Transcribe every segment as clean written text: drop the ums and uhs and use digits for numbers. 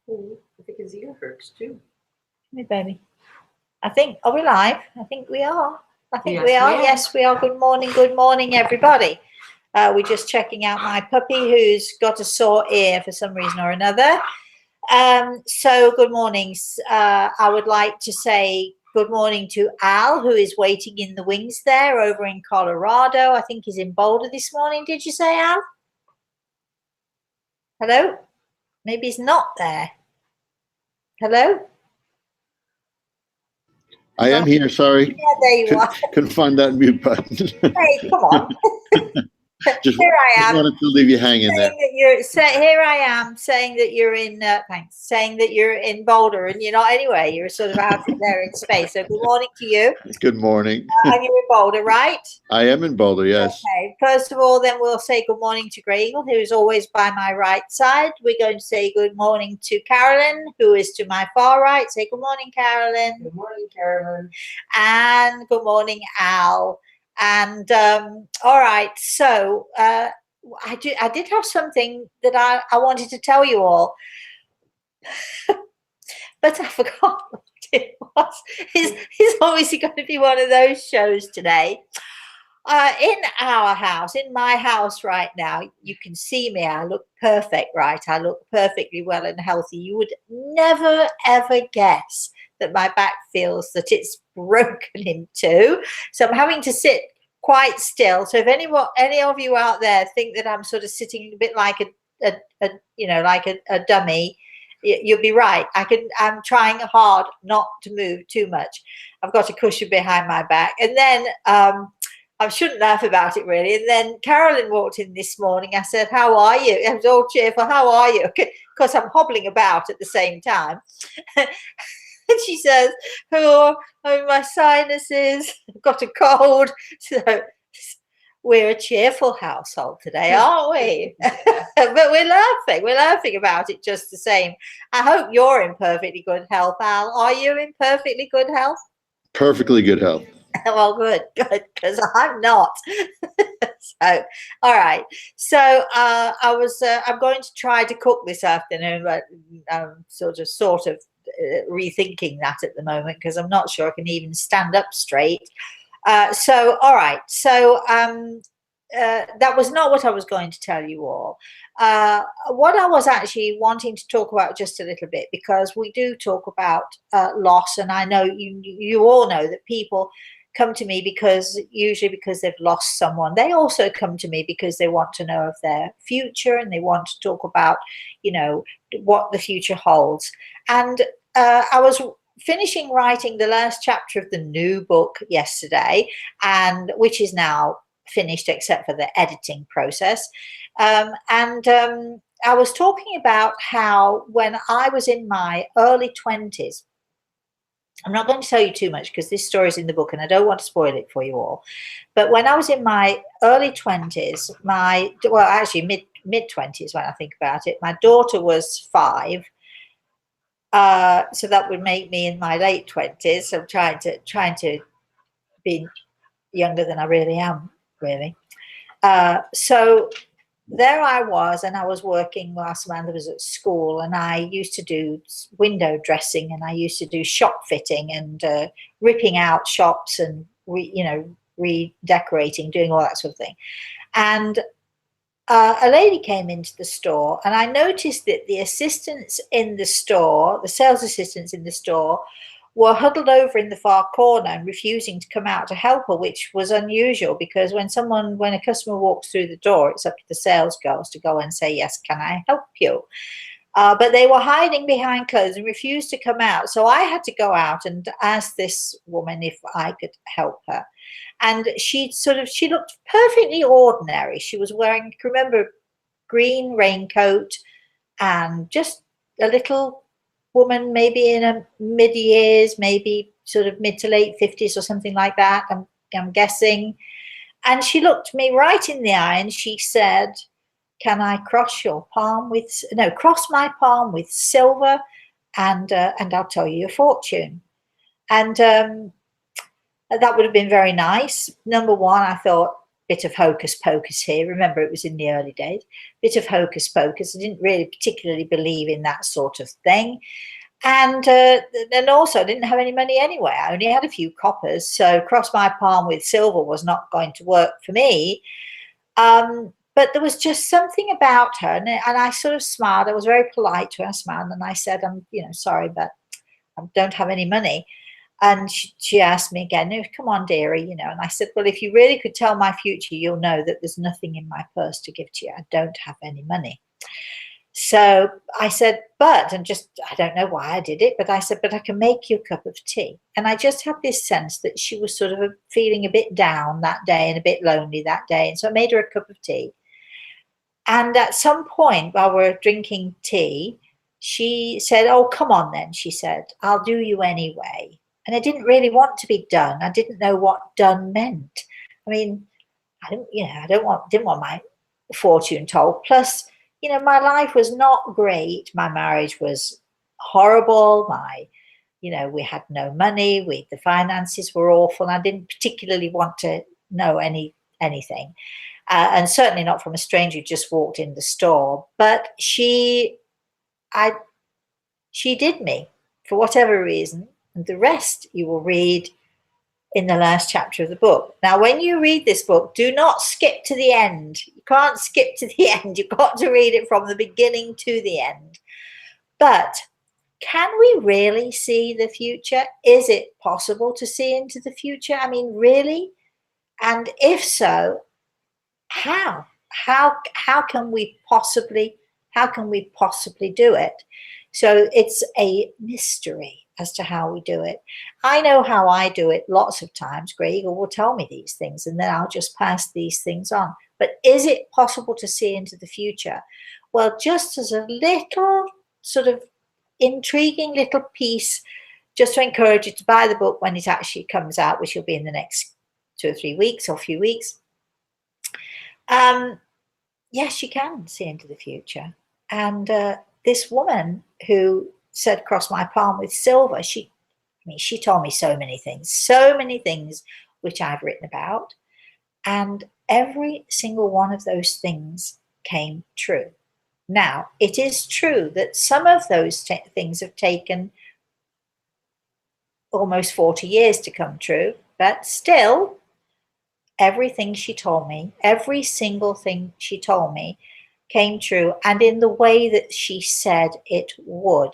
Oh, I think his ear hurts too. Me, baby. I think, are we live? I think we are. I think Yes, we are. we are. Yes, we are. Good morning, everybody. We're just checking out my puppy who's got a sore ear for some reason or another. So good mornings. I would like to say good morning to Al, who is waiting in the wings there over in Colorado. I think he's in Boulder this morning. Did you say, Al? Hello? Maybe he's not there. Hello? I am here, sorry. Yeah, there you are. Couldn't find that mute button. Hey, come on. Here I am. Wanted to leave you hanging there. Here I am saying that you're in. Thanks. Saying that you're in Boulder, and you're not anyway. You're sort of out there in space. So good morning to you. Good morning. And you're in Boulder, right? I am in Boulder, yes. Okay. First of all, then we'll say good morning to Grey Eagle, who is always by my right side. We're going to say good morning to Carolyn, who is to my far right. Say good morning, Carolyn. Good morning, Carolyn. And good morning, Al. And all right, so I did have something that I wanted to tell you all, but I forgot what it was. It's obviously going to be one of those shows today. In our house, in my house right now, you can see me. I look perfect, right? I look perfectly well and healthy. You would never, ever guess that my back feels that it's broken in two. So I'm having to sit quite still. So if any of you out there think that I'm sort of sitting a bit like a dummy, you'll be right. I'm trying hard not to move too much. I've got a cushion behind my back. And then I shouldn't laugh about it really. And then Carolyn walked in this morning. I said, "How are you?" I was all cheerful. "How are you?" Because I'm hobbling about at the same time. And she says, "Oh, my sinuses, I've got a cold." So we're a cheerful household today, aren't we? But we're laughing about it just the same. I hope you're in perfectly good health, Al. Are you in perfectly good health? Perfectly good health. Well, good, because I'm not. So, all right. So I'm going to try to cook this afternoon, but I'm sort of rethinking that at the moment because I'm not sure I can even stand up straight. So all right, so that was not what I was going to tell you all. What I was actually wanting to talk about just a little bit, because we do talk about loss, and I know you all know that people come to me usually because they've lost someone. They also come to me because they want to know of their future and they want to talk about, what the future holds. And I was finishing writing the last chapter of the new book yesterday, and which is now finished except for the editing process. I was talking about how when I was in my early 20s, I'm not going to tell you too much because this story is in the book and I don't want to spoil it for you all. But when I was in my early 20s, actually mid-20s when I think about it, my daughter was 5. So that would make me in my late 20s. So I'm trying to be younger than I really am, really. So there I was, and I was working while Samantha was at school, and I used to do window dressing, and I used to do shop fitting and ripping out shops and redecorating, doing all that sort of thing. And a lady came into the store, and I noticed that the assistants in the store, the sales assistants in the store, were huddled over in the far corner and refusing to come out to help her, which was unusual because when a customer walks through the door, it's up to the sales girls to go and say, "Yes, can I help you?" But they were hiding behind clothes and refused to come out. So I had to go out and ask this woman if I could help her. And she looked perfectly ordinary. She was wearing, remember, green raincoat and just a little woman, maybe in a mid-years, maybe sort of mid to late 50s or something like that, I'm guessing. And she looked me right in the eye and she said, "Can I cross my palm with silver and I'll tell you your fortune." And that would have been very nice. Number one, I thought, bit of hocus pocus here. Remember, it was in the early days. Bit of hocus pocus. I didn't really particularly believe in that sort of thing. And also, I didn't have any money anyway. I only had a few coppers. So cross my palm with silver was not going to work for me. But there was just something about her. And I sort of smiled. I was very polite to her. I smiled and I said, I'm, sorry, but I don't have any money. And she asked me again, "Oh, come on, dearie, And I said, well, if you really could tell my future, you'll know that there's nothing in my purse to give to you. I don't have any money. So I said, I don't know why I did it, but I said, but I can make you a cup of tea. And I just had this sense that she was sort of feeling a bit down that day and a bit lonely that day. And so I made her a cup of tea. And at some point while we're drinking tea, she said, oh, come on then, she said, I'll do you anyway. And I didn't really want to be done. I didn't know what done meant. I mean, I didn't want my fortune told. Plus, my life was not great. My marriage was horrible. We had no money. The finances were awful. I didn't particularly want to know anything. And certainly not from a stranger who just walked in the store. But she did me for whatever reason. And the rest you will read in the last chapter of the book. Now, when you read this book, do not skip to the end. You can't skip to the end. You've got to read it from the beginning to the end. But can we really see the future? Is it possible to see into the future? I mean, really? And if so, how? How can we possibly do it? So it's a mystery as to how we do it. I know how I do it lots of times. Gregor will tell me these things and then I'll just pass these things on. But is it possible to see into the future? Well, just as a little sort of intriguing little piece, just to encourage you to buy the book when it actually comes out, which will be in the next 2 or 3 weeks or a few weeks. Yes, you can see into the future. And this woman who said, cross my palm with silver, she told me so many things which I've written about. And every single one of those things came true. Now, it is true that some of those things have taken almost 40 years to come true, but still, everything she told me, every single thing she told me came true, and in the way that she said it would.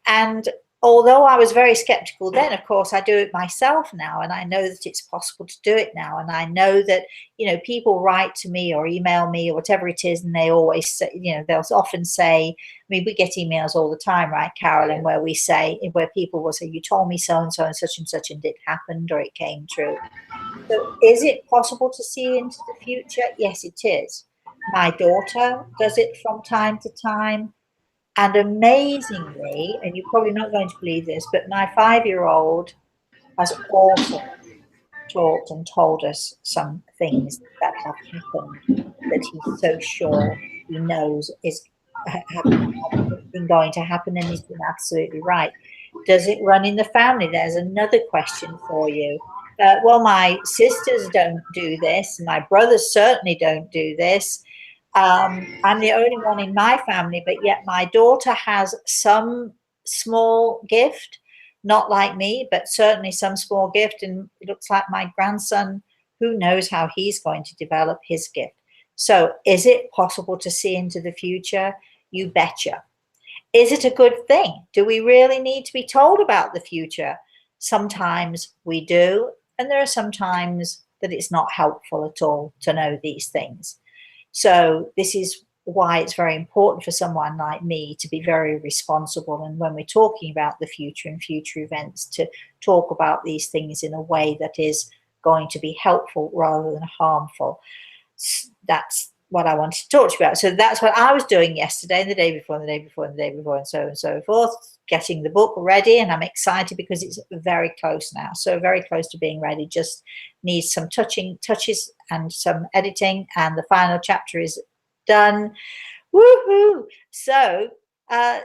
And although I was very skeptical then, of course, I do it myself now, and I know that it's possible to do it now. And I know that, people write to me or email me or whatever it is, and they always say, they'll often say, we get emails all the time, right, Carolyn, where people will say, you told me so and such, and it happened or it came true. So is it possible to see into the future? Yes, it is. My daughter does it from time to time. And amazingly, and you're probably not going to believe this, but my 5-year-old has also talked and told us some things that have happened that he's so sure he knows is going to happen, and he's been absolutely right. Does it run in the family? There's another question for you. Well, my sisters don't do this. My brothers certainly don't do this. I'm the only one in my family, but yet my daughter has some small gift, not like me, but certainly some small gift. And it looks like my grandson, who knows how he's going to develop his gift. So is it possible to see into the future? You betcha. Is it a good thing? Do we really need to be told about the future? Sometimes we do. And there are some times that it's not helpful at all to know these things. So this is why it's very important for someone like me to be very responsible. And when we're talking about the future and future events, to talk about these things in a way that is going to be helpful rather than harmful. That's what I wanted to talk to you about. So that's what I was doing yesterday and the day before and the day before and the day before and so forth, getting the book ready. And I'm excited because it's very close now. So very close to being ready. Just needs some touches and some editing, and the final chapter is done. Woohoo! So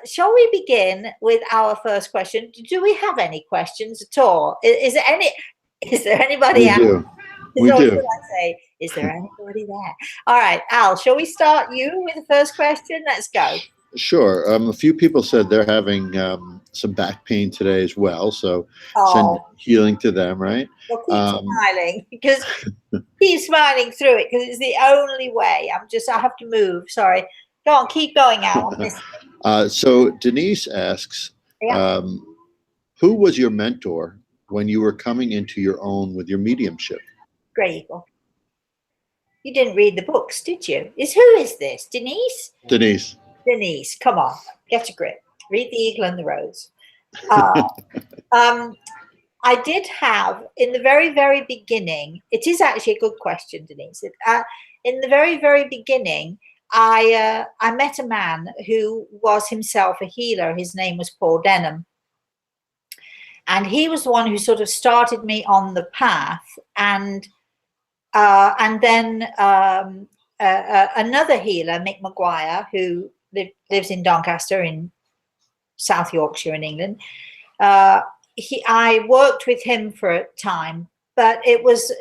shall we begin with our first question? Do we have any questions at all? Is there anybody We out? do. We Or do. should I say, is there anybody there? All right, Al, shall we start you with the first question? Let's go. Sure. A few people said they're having some back pain today as well. So send Oh, healing to them, right? well, keep Um, smiling because keep smiling through it because it's the only way. I have to move. Sorry. Go on, keep going, Al. I'm listening. so Denise asks, Yeah. who was your mentor when you were coming into your own with your mediumship? Grey Eagle. You didn't read the books, did you? Who is this? Denise? Denise. Denise, come on, get a grip. Read The Eagle and the Rose. Uh, I did have in the very, very beginning, it is actually a good question, Denise. In the very, very beginning, I met a man who was himself a healer. His name was Paul Denham. And he was the one who sort of started me on the path. And then another healer, Mick Maguire, who lives in Doncaster in South Yorkshire in England. I worked with him for a time, but it was,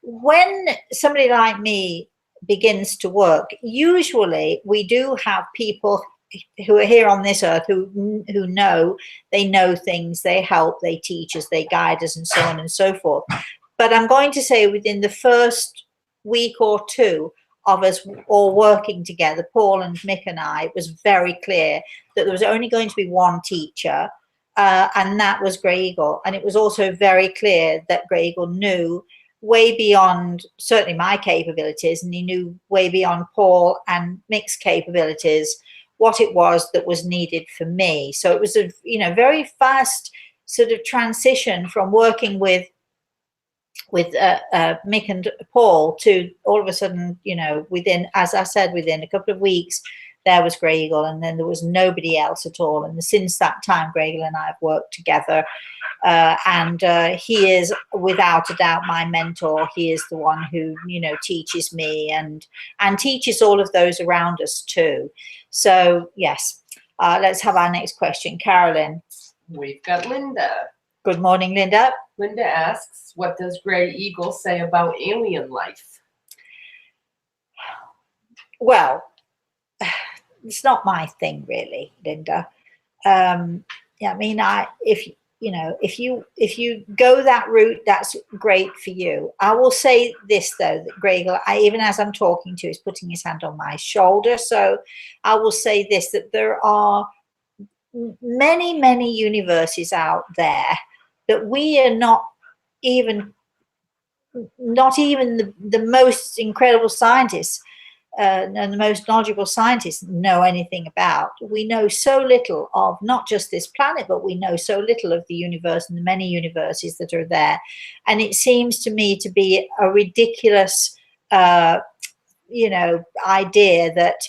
when somebody like me begins to work, usually we do have people who are here on this earth who know, they know things, they help, they teach us, they guide us, and so on and so forth. But I'm going to say within the first week or two of us all working together, Paul and Mick and I, it was very clear that there was only going to be one teacher, and that was Grey Eagle. And it was also very clear that Grey Eagle knew way beyond certainly my capabilities, and he knew way beyond Paul and Mick's capabilities what it was that was needed for me. So it was a very fast sort of transition from working with Mick and Paul to all of a sudden, within, as I said, within a couple of weeks, there was Grey Eagle, and then there was nobody else at all. And since that time, Grey Eagle and I have worked together, and he is without a doubt my mentor. He is the one who teaches me and teaches all of those around us too. So yes, let's have our next question, Carolyn. We've got Linda. Good morning, Linda. Linda asks, what does Grey Eagle say about alien life? Well, it's not my thing really, Linda. Yeah, I mean, if you go that route, that's great for you. I will say this though, that Grey Eagle, even as I'm talking to, is putting his hand on my shoulder. So I will say this, that there are many, many universes out there that we are not even the most incredible scientists and the most knowledgeable scientists know anything about. We know so little of not just this planet, but we know so little of the universe and the many universes that are there. And it seems to me to be a ridiculous, idea that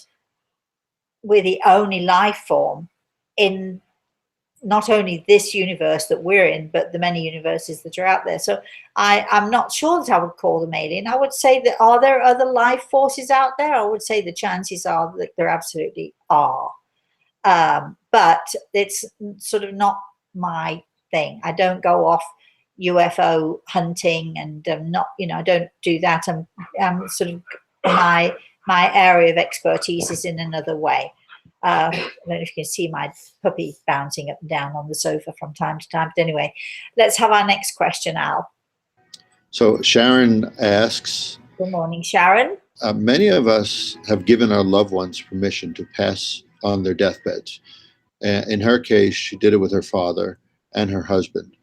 we're the only life form in not only this universe that we're in, but the many universes that are out there. So I'm not sure that I would call them alien. I would say that, are there other life forces out there? I would say the chances are that there absolutely are. But it's sort of not my thing. I don't go off UFO hunting, and I don't do that. I'm sort of my area of expertise is in another way. I don't know if you can see my puppy bouncing up and down on the sofa from time to time. But anyway, let's have our next question, Al. So Sharon asks, good morning, Sharon. Many of us have given our loved ones permission to pass on their deathbeds. In her case, she did it with her father and her husband.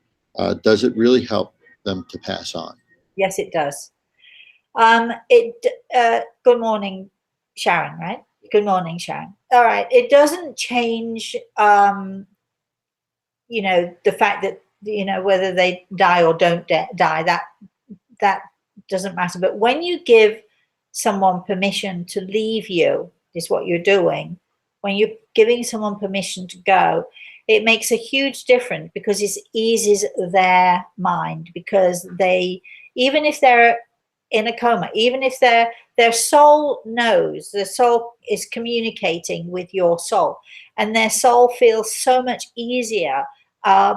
Does it really help them to pass on? Yes, it does. Good morning, Sharon, right? Good morning, Sharon. All right. It doesn't change, the fact that, whether they die or don't die, that doesn't matter. But when you give someone permission to leave you, is what you're doing. When you're giving someone permission to go, it makes a huge difference, because it eases their mind, because even if they're in a coma, even if their soul knows, the soul is communicating with your soul, and their soul feels so much easier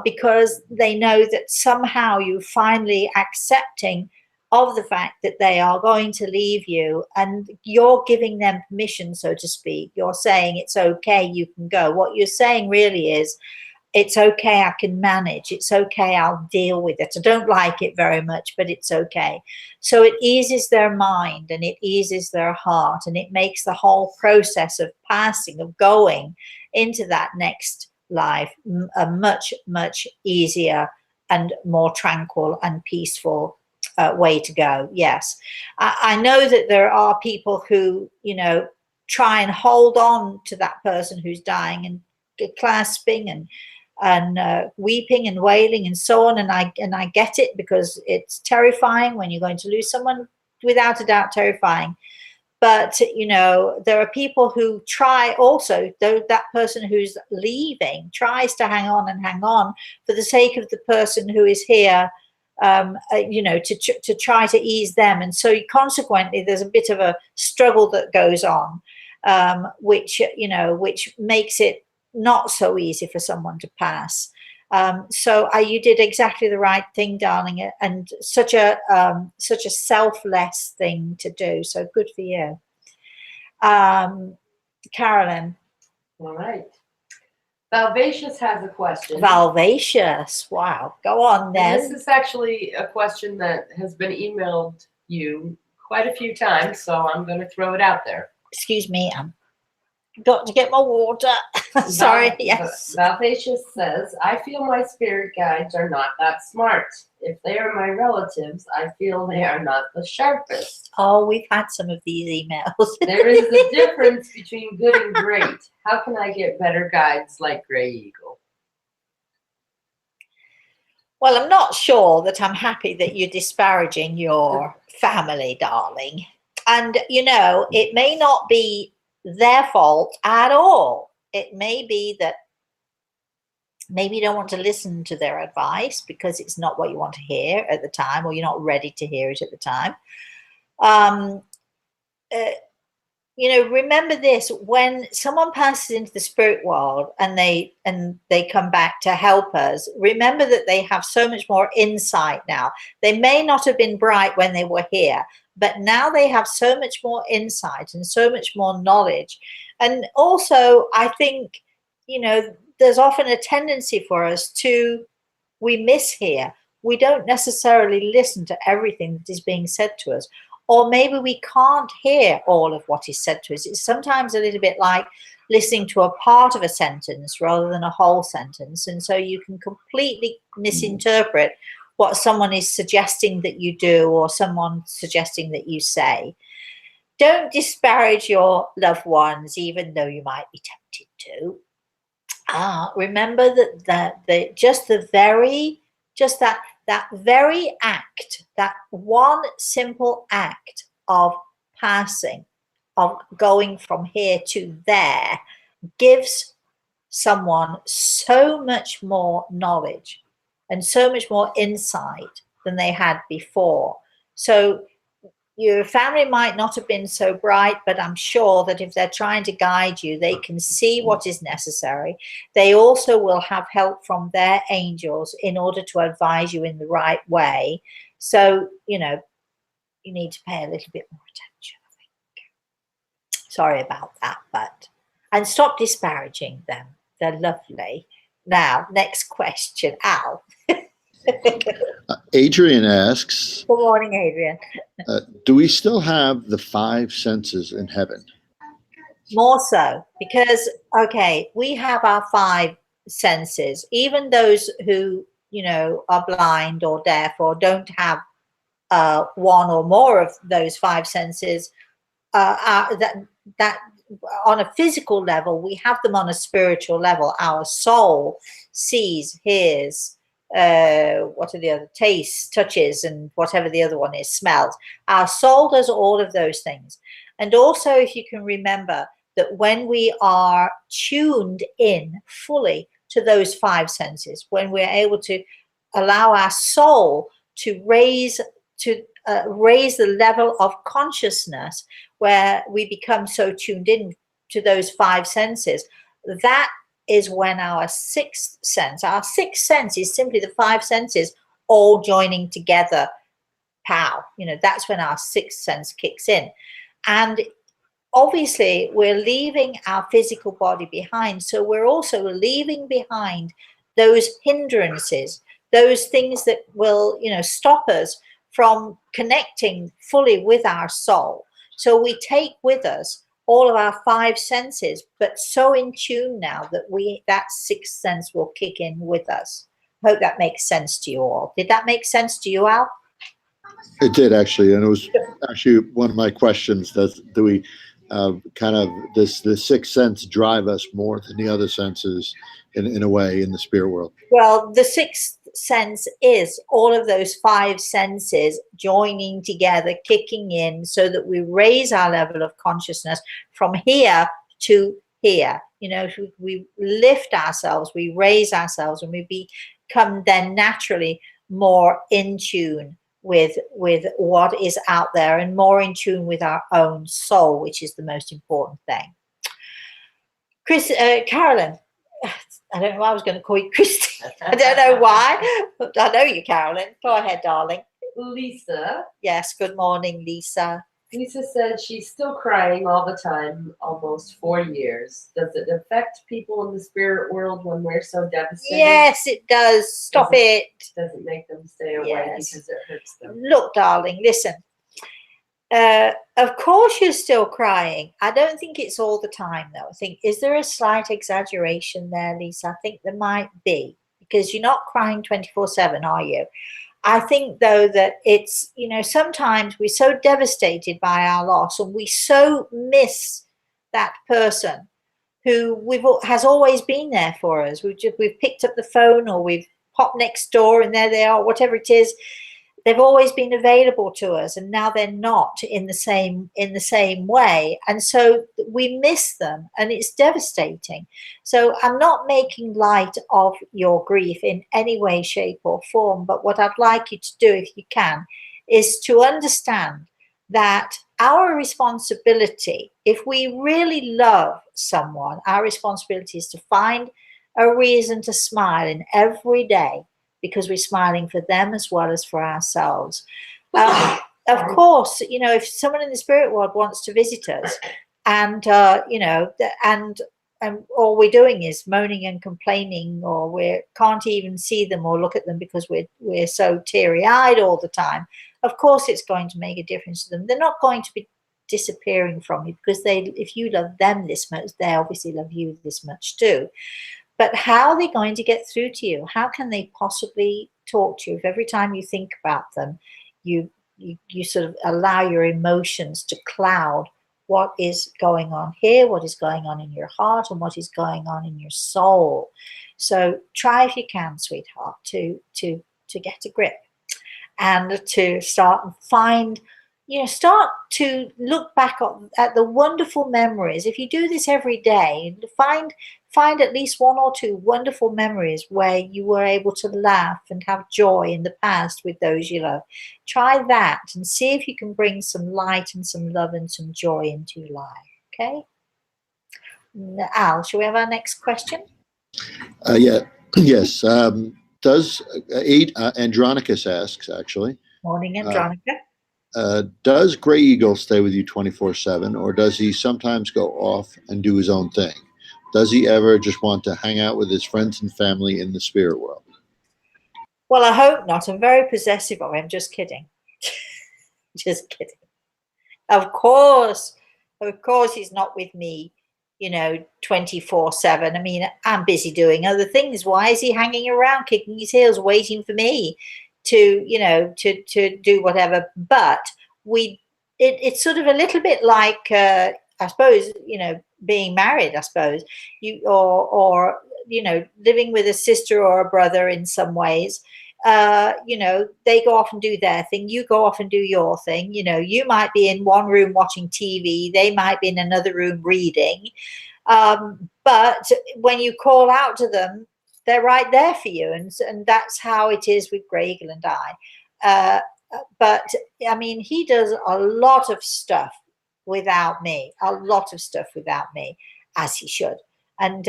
because they know that somehow you're finally accepting of the fact that they are going to leave you, and you're giving them permission, so to speak. You're saying it's okay, you can go. What you're saying really is, it's okay, I can manage. It's okay, I'll deal with it. I don't like it very much, but it's okay. So it eases their mind and it eases their heart, and it makes the whole process of passing, of going into that next life, a much, much easier and more tranquil and peaceful way to go. Yes, I know that there are people who, you know, try and hold on to that person who's dying and clasping and weeping and wailing and so on, and I get it, because it's terrifying when you're going to lose someone, without a doubt terrifying. But you know, there are people who try also, though that person who's leaving tries to hang on for the sake of the person who is here, you know, to try to ease them. And so consequently there's a bit of a struggle that goes on, which, you know, which makes it not so easy for someone to pass. So you did exactly the right thing, darling, and such a selfless thing to do. So good for you. Carolyn. All right. Valvacious has a question. Valvacious. Wow. Go on then. And this is actually a question that has been emailed you quite a few times, so I'm going to throw it out there. Excuse me. Got to get my water. Sorry. Yes. Valvacious says, I feel my spirit guides are not that smart. If they are my relatives, I feel they are not the sharpest. Oh, we've had some of these emails. There is a difference between good and great. How can I get better guides like Gray Eagle? Well, I'm not sure that I'm happy that you're disparaging your family, darling. And, you know, it may not be their fault at all. It may be that maybe you don't want to listen to their advice because it's not what you want to hear at the time, or you're not ready to hear it at the time. You know, remember this: when someone passes into the spirit world and they come back to help us, remember that they have so much more insight now. They may not have been bright when they were here, but now they have so much more insight and so much more knowledge. And also, I think, you know, there's often a tendency for us to, we mishear. We don't necessarily listen to everything that is being said to us. Or maybe we can't hear all of what is said to us. It's sometimes a little bit like listening to a part of a sentence rather than a whole sentence. And so you can completely misinterpret what someone is suggesting that you do, or someone suggesting that you say. Don't disparage your loved ones, even though you might be tempted to. Remember that that very act, that one simple act of passing, of going from here to there, gives someone so much more knowledge and so much more insight than they had before. So your family might not have been so bright, but I'm sure that if they're trying to guide you, they can see what is necessary. They also will have help from their angels in order to advise you in the right way. So, you know, you need to pay a little bit more attention, I think. Sorry about that, and stop disparaging them. They're lovely. Now, next question, Al. Adrian asks, good morning, Adrian. do we still have the 5 senses in heaven? More so, because, okay, we have our 5 senses. Even those who, you know, are blind or deaf or don't have one or more of those 5 senses, that on a physical level, we have them on a spiritual level. Our soul sees, hears, what are the other, tastes, touches, and whatever the other one is, smells. Our soul does all of those things. And also, if you can remember that when we are tuned in fully to those 5 senses, when we're able to allow our soul to raise the level of consciousness, where we become so tuned in to those 5 senses, that is when our sixth sense is simply the five senses all joining together. Pow, that's when our sixth sense kicks in. And obviously we're leaving our physical body behind, so we're also leaving behind those hindrances, those things that will stop us from connecting fully with our soul. So we take with us all of our five senses, but so in tune now that that sixth sense will kick in with us. Hope that makes sense to you all. Did that make sense to you, Al? It did, actually, and it was actually one of my questions. Do we kind of the sixth sense drive us more than the other senses in a way in the spirit world? Well, the sixth sense is all of those five senses joining together, kicking in, so that we raise our level of consciousness from here to here. We lift ourselves, we raise ourselves, and we become then naturally more in tune with what is out there, and more in tune with our own soul, which is the most important thing. Carolyn, I don't know why I was going to call you Christy. I don't know why. I know you, Carolyn. Go ahead, darling. Lisa. Yes, good morning, Lisa. Lisa said she's still crying all the time, almost 4 years. Does it affect people in the spirit world when we're so devastated? Yes, it does. Stop it. Does it make them stay away because it hurts them? Look, darling, listen. Of course you're still crying. I don't think it's all the time, though. I think, is there a slight exaggeration there, Lisa? I think there might be, because you're not crying 24/7, are you? I think, though, that it's, sometimes we're so devastated by our loss, and we so miss that person who has always been there for us. We've picked up the phone, or we've popped next door and there they are, whatever it is. They've always been available to us, and now they're not in the same way, and so we miss them, and it's devastating. So I'm not making light of your grief in any way, shape, or form, but what I'd like you to do, if you can, is to understand that our responsibility, if we really love someone, our responsibility is to find a reason to smile in every day, because we're smiling for them as well as for ourselves. Of course, if someone in the spirit world wants to visit us, and and all we're doing is moaning and complaining, or we can't even see them or look at them because we're so teary-eyed all the time, of course it's going to make a difference to them. They're not going to be disappearing from you, because if you love them this much, they obviously love you this much too. But how are they going to get through to you? How can they possibly talk to you if every time you think about them, you sort of allow your emotions to cloud what is going on here, what is going on in your heart, and what is going on in your soul? So try, if you can, sweetheart, to get a grip, and to start to look back at the wonderful memories. If you do this every day, find at least one or two wonderful memories where you were able to laugh and have joy in the past with those you love. Try that and see if you can bring some light and some love and some joy into your life. Okay? Al, shall we have our next question? Yeah. Yes. Does Andronicus asks, actually. Morning, Andronica. Does Gray Eagle stay with you 24/7, or does he sometimes go off and do his own thing? Does he ever just want to hang out with his friends and family in the spirit world? Well, I hope not. I'm very possessive of him. Just kidding. Just kidding. Of course he's not with me, 24/7. I mean, I'm busy doing other things. Why is he hanging around, kicking his heels, waiting for me to do whatever? But it's sort of a little bit like, I suppose, being married, I suppose, or living with a sister or a brother in some ways. They go off and do their thing, you go off and do your thing. You might be in one room watching TV, they might be in another room reading, but when you call out to them, they're right there for you, and that's how it is with Gray Eagle and I. But I mean, he does a lot of stuff without me, as he should. And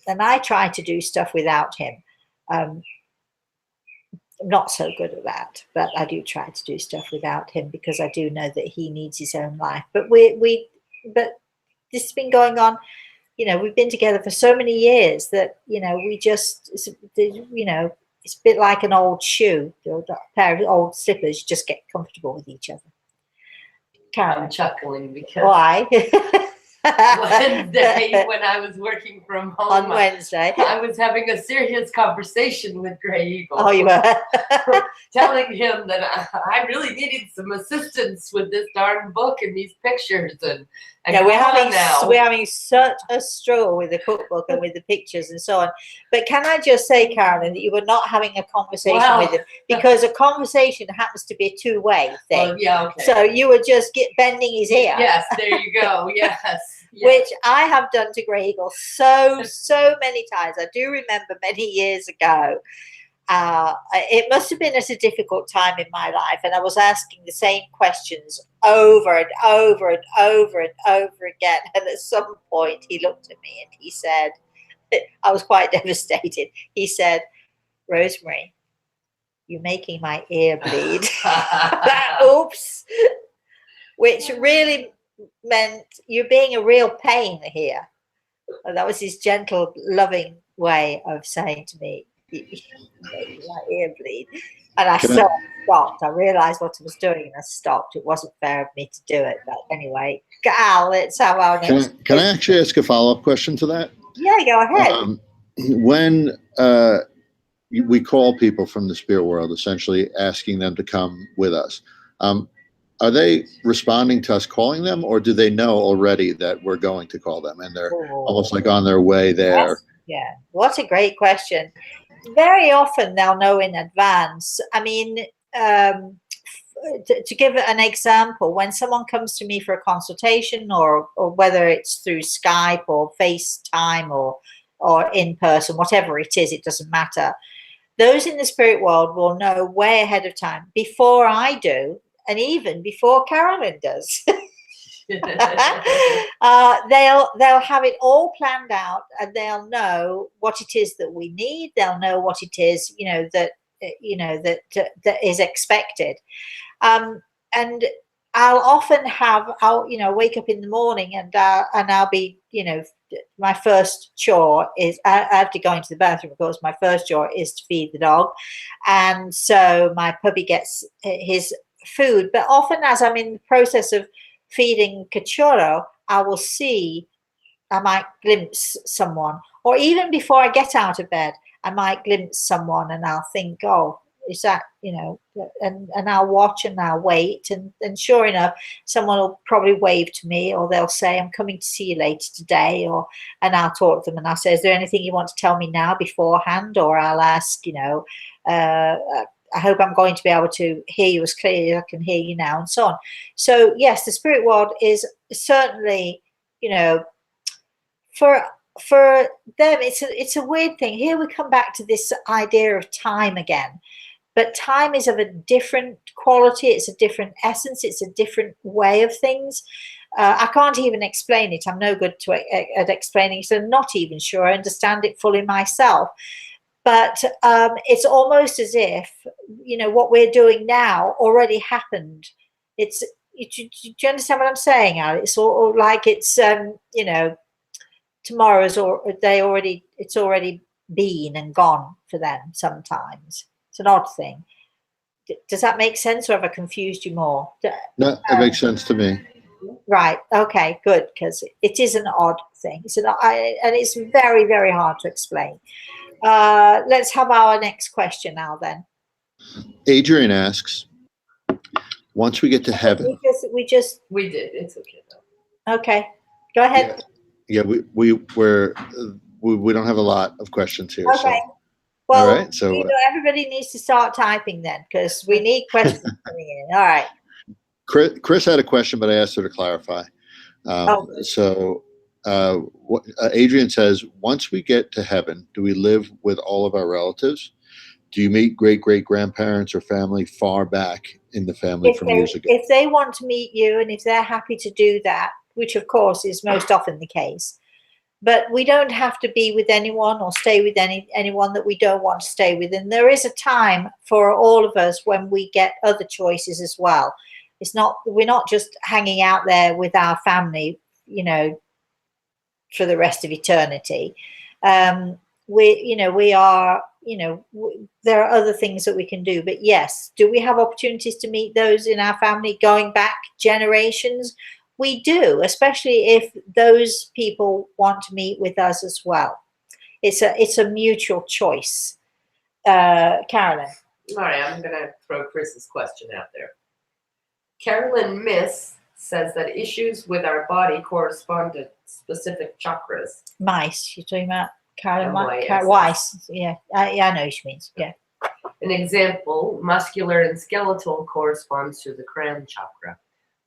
I try to do stuff without him. I'm not so good at that, but I do try to do stuff without him because I do know that he needs his own life. But but this has been going on. We've been together for so many years that we just, it's a bit like an old shoe, a pair of old slippers. You just get comfortable with each other. I'm chuckling because Why? Wednesday, when I was working from home, On Wednesday. I was having a serious conversation with Gray Eagle. Oh, you were? Telling him that I really needed some assistance with this darn book and these pictures. And Yeah, now. we're having such a struggle with the cookbook and with the pictures and so on. But can I just say, Carolyn, that you were not having a conversation with him, because a conversation happens to be a two-way thing. Well, yeah, okay. So you were just bending his ear. Yes, there you go. Yes. Which I have done to Grey Eagle so many times. I do remember many years ago. It must have been at a difficult time in my life, and I was asking the same questions over and over and over and over again. And at some point, he looked at me and he said, I was quite devastated. He said, "Rosemary, you're making my ear bleed." Oops. Which really meant you're being a real pain here. And that was his gentle, loving way of saying to me, my ear bleed. And I stopped. I realized what I was doing and I stopped. It wasn't fair of me to do it. But anyway, Al, let's have our next. Can I actually ask a follow-up question to that? Yeah, go ahead. When we call people from the spirit world, essentially asking them to come with us, are they responding to us calling them, or do they know already that we're going to call them and they're almost like on their way there? Yes. Yeah, what a great question. Very often they'll know in advance. I mean, to give an example, when someone comes to me for a consultation, or whether it's through Skype or FaceTime or in person, whatever it is, it doesn't matter. Those in the spirit world will know way ahead of time, before I do, and even before Carolyn does. They'll have it all planned out, and they'll know what it is that we need. They'll know what it is, that is expected. And I'll often I'll wake up in the morning and I'll be, my first chore is, after going to the bathroom, of course, my first chore is to feed the dog. And so my puppy gets his food. But often as I'm in the process of feeding Cachorro, I might glimpse someone. Or even before I get out of bed, I might glimpse someone and I'll think, oh, is that, and I'll watch and I'll wait. And sure enough, someone will probably wave to me, or they'll say, I'm coming to see you later today. And I'll talk to them and I'll say, is there anything you want to tell me now beforehand? Or I'll ask, I hope I'm going to be able to hear you as clearly as I can hear you now, and so on. So yes, the spirit world is certainly, for them, it's a weird thing. Here we come back to this idea of time again. But time is of a different quality. It's a different essence. It's a different way of things. I can't even explain it. I'm no good at explaining, so I'm not even sure I understand it fully myself. But it's almost as if, what we're doing now already happened. Do you understand what I'm saying, Al? It's all like it's, tomorrow's it's already been and gone for them sometimes. It's an odd thing. Does that make sense, or have I confused you more? No, it makes sense to me. Right. Okay, good, because it is an odd thing. And it's very, very hard to explain. Let's have our next question now then. Adrian asks, once we get to heaven. We did. It's okay though. Okay. Go ahead. Yeah, we don't have a lot of questions here. Okay. So. Well, all right, so everybody needs to start typing then, because we need questions coming in. All right. Chris had a question, but I asked her to clarify. Adrian says, once we get to heaven, do we live with all of our relatives? Do you meet great-great-grandparents or family far back in the family from years ago? If they want to meet you, and if they're happy to do that, which of course is most often the case, but we don't have to be with anyone or stay with anyone that we don't want to stay with. And there is a time for all of us when we get other choices as well. We're not just hanging out there with our family, you know, for the rest of eternity. We are, you know, there are other things that we can do. But yes, do we have opportunities to meet those in our family going back generations? We do, especially if those people want to meet with us as well. It's a mutual choice. Carolyn. All right, I'm going to throw Chris's question out there. Carolyn Miss says that issues with our body correspond to specific chakras. Mice, you're talking about Carolyn MYSS. Weiss. Yeah, I know what she means. Yeah. An example, muscular and skeletal corresponds to the crown chakra.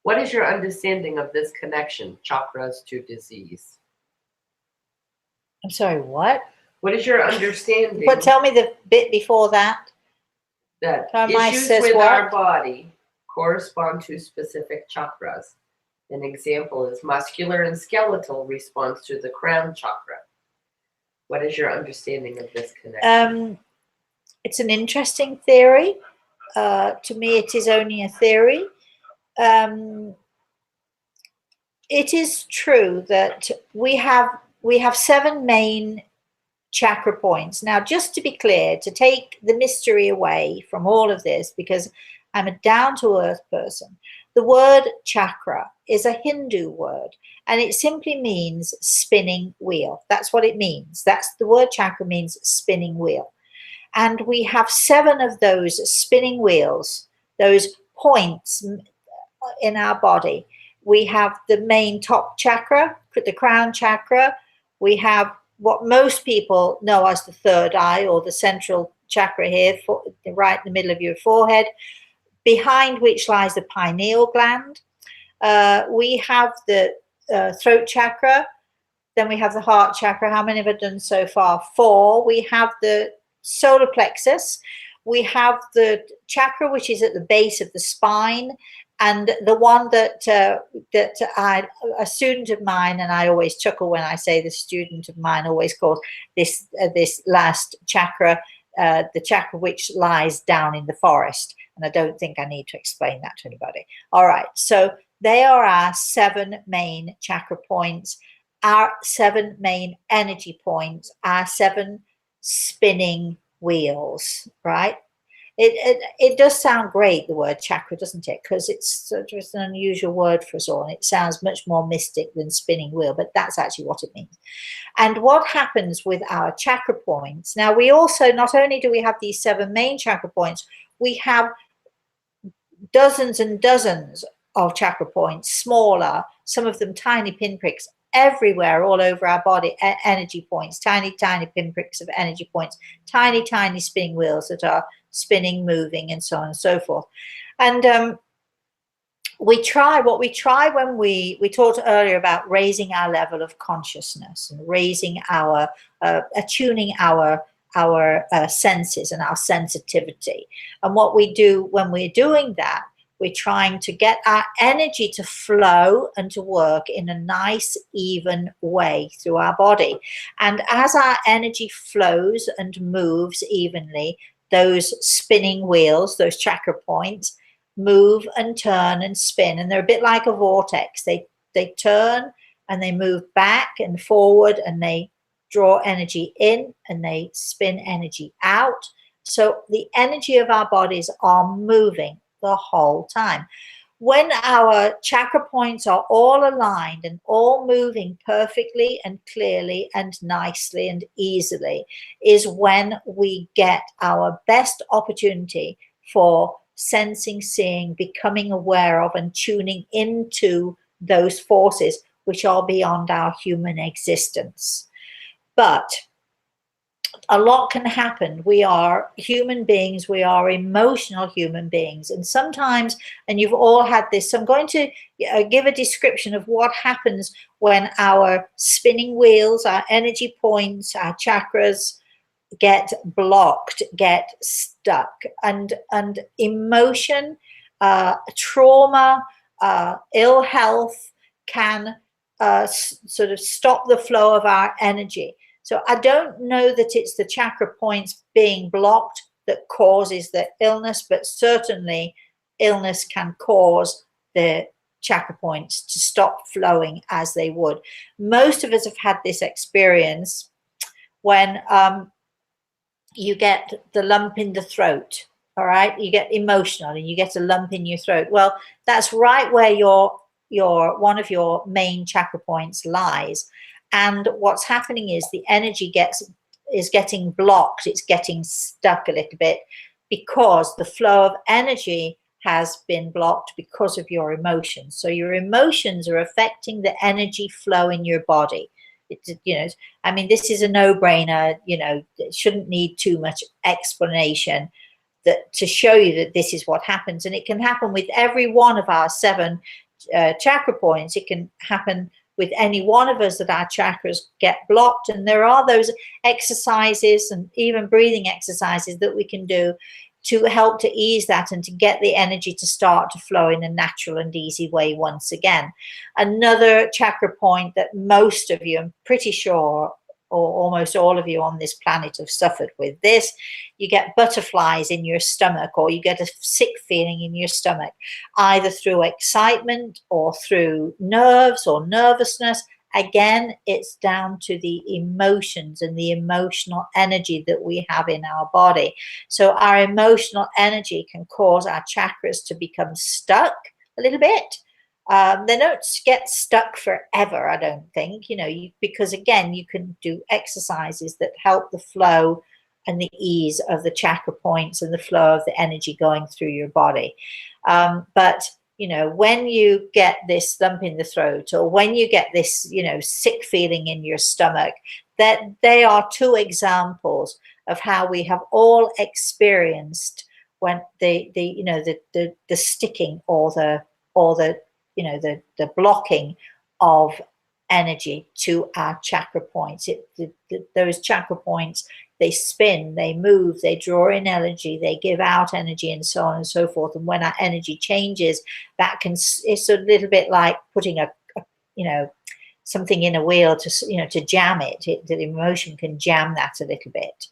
What is your understanding of this connection, chakras to disease? I'm sorry, what? What is your understanding? But tell me the bit before that. That Mice issues says with what? our body correspond to specific chakras. An example is muscular and skeletal responds to the crown chakra. What is your understanding of this connection? It's an interesting theory. To me, it is only a theory. It is true that we have 7 main chakra points. Now, just to be clear, to take the mystery away from all of this, because I'm a down-to-earth person, the word chakra is a Hindu word, and it simply means spinning wheel. That's what it means. That's the word chakra means spinning wheel. And we have 7 of those spinning wheels, those points in our body. We have the main top chakra, the crown chakra. We have what most people know as the third eye, or the central chakra here, right in the middle of your forehead, behind which lies the pineal gland. We have the throat chakra. Then we have the heart chakra. How many have I done so far? 4. We have the solar plexus. We have the chakra which is at the base of the spine, and the one that a student of mine, and I always chuckle when I say the student of mine, always calls this last chakra the chakra which lies down in the forest. And I don't think I need to explain that to anybody. All right, so they are our 7 main chakra points, our 7 main energy points, our 7 spinning wheels, right? It does sound great, the word chakra, doesn't it? Because it's just an unusual word for us all, and it sounds much more mystic than spinning wheel, but that's actually what it means. And what happens with our chakra points? Now, we also, not only do we have these 7 main chakra points, we have dozens and dozens of chakra points, smaller, some of them tiny pinpricks, everywhere, all over our body, energy points, tiny pinpricks of energy points, tiny spinning wheels that are spinning, moving, and so on and so forth. And we try when we talked earlier about raising our level of consciousness and raising our attuning our senses and our sensitivity. And what we do when we're doing that, we're trying to get our energy to flow and to work in a nice, even way through our body. And as our energy flows and moves evenly, those spinning wheels, those chakra points, move and turn and spin. And they're a bit like a vortex. They turn and they move back and forward, and they draw energy in and they spin energy out. So the energy of our bodies are moving the whole time. When our chakra points are all aligned and all moving perfectly and clearly and nicely and easily, is when we get our best opportunity for sensing, seeing, becoming aware of, and tuning into those forces which are beyond our human existence. But a lot can happen. We are human beings. We are emotional human beings. And sometimes, and you've all had this, so I'm going to give a description of what happens when our spinning wheels, our energy points, our chakras get blocked, get stuck. And emotion, trauma, ill health can sort of stop the flow of our energy. So I don't know that it's the chakra points being blocked that causes the illness, but certainly illness can cause the chakra points to stop flowing as they would. Most of us have had this experience when you get the lump in the throat. All right, you get emotional and you get a lump in your throat. Well, that's right where your one of your main chakra points lies. And what's happening is the energy is getting blocked. It's getting stuck a little bit because the flow of energy has been blocked because of your emotions. So your emotions are affecting the energy flow in your body. I mean, this is a no-brainer. It shouldn't need too much explanation to show you that this is what happens. And it can happen with every one of our 7 chakra points. It can happen with any one of us that our chakras get blocked. And there are those exercises and even breathing exercises that we can do to help to ease that and to get the energy to start to flow in a natural and easy way once again. Another chakra point that most of you, I'm pretty sure, or almost all of you on this planet have suffered with this, you get butterflies in your stomach, or you get a sick feeling in your stomach, either through excitement or through nerves or nervousness. Again, it's down to the emotions and the emotional energy that we have in our body. So our emotional energy can cause our chakras to become stuck a little bit. They don't get stuck forever, I don't think, because again, you can do exercises that help the flow and the ease of the chakra points and the flow of the energy going through your body. But when you get this lump in the throat, or when you get this, sick feeling in your stomach, that they are 2 examples of how we have all experienced when the sticking or the blocking of energy to our chakra points. Those chakra points, they spin, they move, they draw in energy, they give out energy, and so on and so forth. And when our energy changes, it's a little bit like putting something in a wheel to jam it. The emotion can jam that a little bit.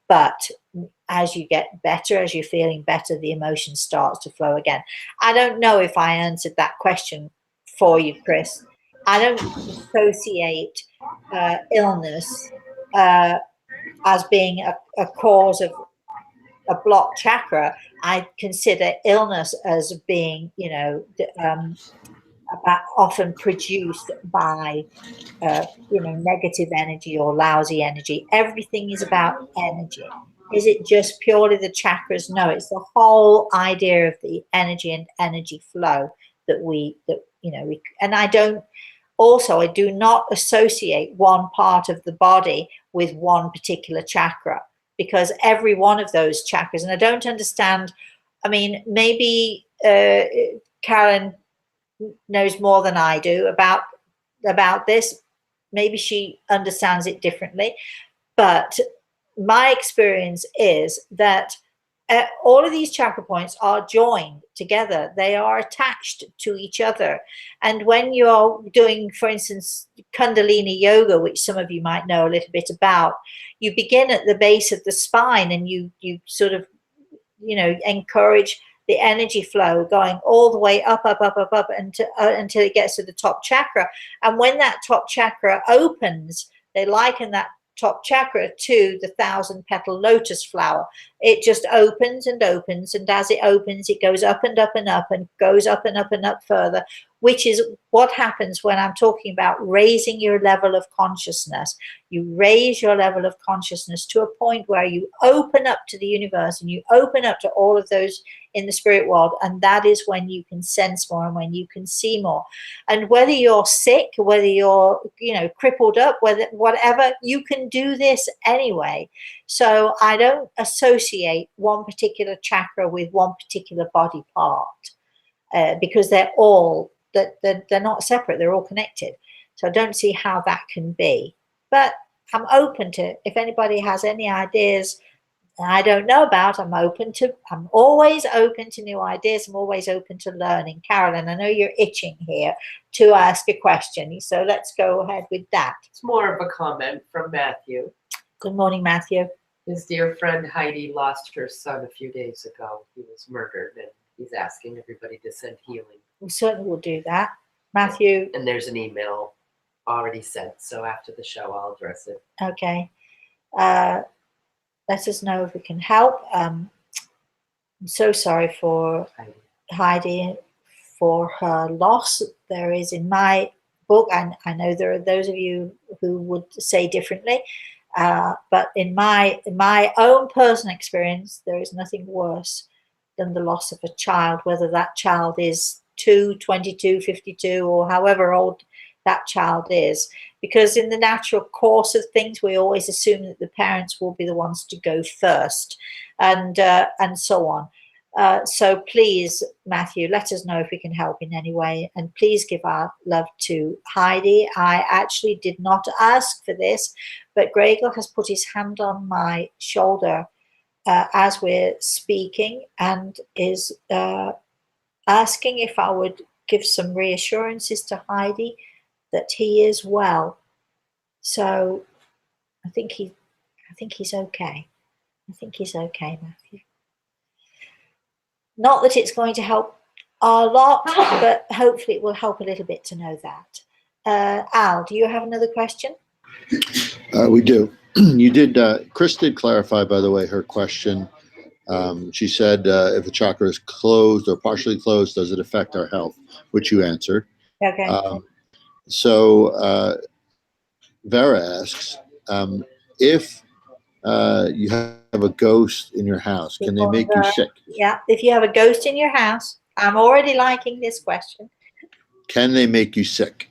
But as you get better, as you're feeling better, the emotion starts to flow again. I don't know if I answered that question for you, Chris. I don't associate illness as being a cause of a blocked chakra. I consider illness as being, often produced by negative energy or lousy energy. Everything is about energy. Is it just purely the chakras? No, it's the whole idea of the energy and energy flow and I do not associate one part of the body with one particular chakra, because every one of those chakras, and I don't understand, I mean, maybe Karen knows more than I do about this. Maybe she understands it differently, but my experience is that all of these chakra points are joined together. They are attached to each other. And when you're doing, for instance, Kundalini yoga, which some of you might know a little bit about, you begin at the base of the spine and you sort of, encourage the energy flow going all the way up until it gets to the top chakra. And when that top chakra opens, they liken that top chakra to the 1,000-petal lotus flower. It just opens and opens, and as it opens, it goes up and up and up and goes up and up and up further, which is what happens when I'm talking about raising your level of consciousness. You raise your level of consciousness to a point where you open up to the universe and you open up to all of those in the spirit world, and that is when you can sense more and when you can see more. And whether you're sick, whether you're crippled up, whatever, you can do this anyway. So I don't associate one particular chakra with one particular body part, because they're not separate, they're all connected. So I don't see how that can be. But I'm open to, if anybody has any ideas I don't know about. I'm always open to new ideas. I'm always open to learning. Carolyn, I know you're itching here to ask a question. So let's go ahead with that. It's more of a comment from Matthew. Good morning, Matthew. His dear friend Heidi lost her son a few days ago. He was murdered, and he's asking everybody to send healing. We certainly will do that. Matthew. And there's an email already sent, so after the show I'll address it. Okay. Let us know if we can help. I'm so sorry for Heidi for her loss. There is in my book, and I know there are those of you who would say differently, but in my own personal experience, there is nothing worse than the loss of a child, whether that child is 2, 22, 52, or however old that child is, because in the natural course of things, we always assume that the parents will be the ones to go first, and so on. So please, Matthew, let us know if we can help in any way, and please give our love to Heidi. I actually did not ask for this, but Gregor has put his hand on my shoulder as we're speaking, and is asking if I would give some reassurances to Heidi that he is well. So I think he's okay. I think he's okay, Matthew. Not that it's going to help a lot, but hopefully it will help a little bit to know that. Al, do you have another question? We do. You did. Chris did clarify, by the way, her question. She said, if a chakra is closed or partially closed, does it affect our health? Which you answered. Okay. So Vera asks, if you have a ghost in your house, can they make you sick? Yeah, if you have a ghost in your house, I'm already liking this question. Can they make you sick?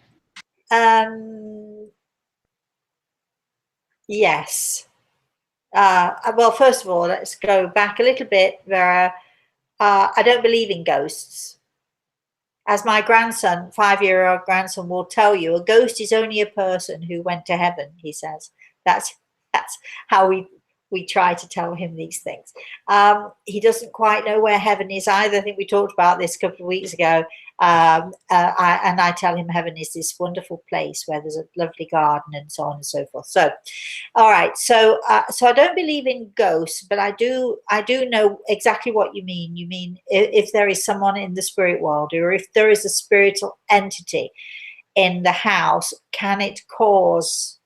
Yes. Well, first of all, let's go back a little bit, Vera. I don't believe in ghosts. As my grandson, 5-year-old grandson, will tell you, a ghost is only a person who went to heaven, he says. That's how we try to tell him these things. He doesn't quite know where heaven is either. I think we talked about this a couple of weeks ago. And I tell him heaven is this wonderful place where there's a lovely garden and so on and so forth. So, all right. So I don't believe in ghosts, but I do know exactly what you mean. You mean if there is someone in the spirit world, or if there is a spiritual entity in the house, can it cause